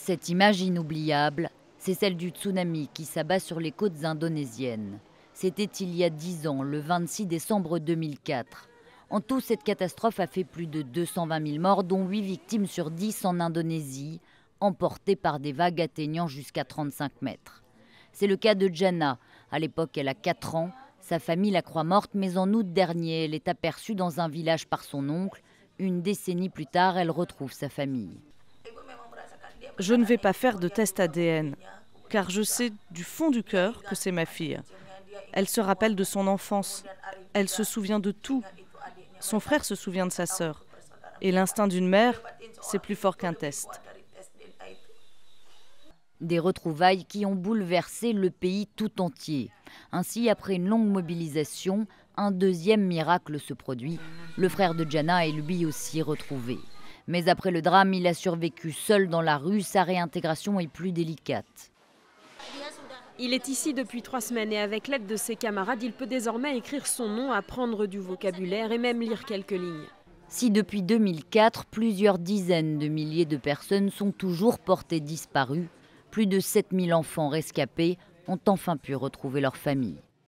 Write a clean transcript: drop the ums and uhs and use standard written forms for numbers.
Cette image inoubliable, c'est celle du tsunami qui s'abat sur les côtes indonésiennes. C'était il y a 10 ans, le 26 décembre 2004. En tout, cette catastrophe a fait plus de 220 000 morts, dont 8 victimes sur 10 en Indonésie, emportées par des vagues atteignant jusqu'à 35 mètres. C'est le cas de Jana. À l'époque, elle a 4 ans. Sa famille la croit morte, mais en août dernier, elle est aperçue dans un village par son oncle. Une décennie plus tard, elle retrouve sa famille. Je ne vais pas faire de test ADN, car je sais du fond du cœur que c'est ma fille. Elle se rappelle de son enfance, elle se souvient de tout. Son frère se souvient de sa sœur. Et l'instinct d'une mère, c'est plus fort qu'un test. Des retrouvailles qui ont bouleversé le pays tout entier. Ainsi, après une longue mobilisation, un deuxième miracle se produit. Le frère de Jana est lui aussi retrouvé. Mais après le drame, il a survécu seul dans la rue. Sa réintégration est plus délicate. Il est ici depuis 3 semaines et avec l'aide de ses camarades, il peut désormais écrire son nom, apprendre du vocabulaire et même lire quelques lignes. Si depuis 2004, plusieurs dizaines de milliers de personnes sont toujours portées disparues, plus de 7000 enfants rescapés ont enfin pu retrouver leur famille.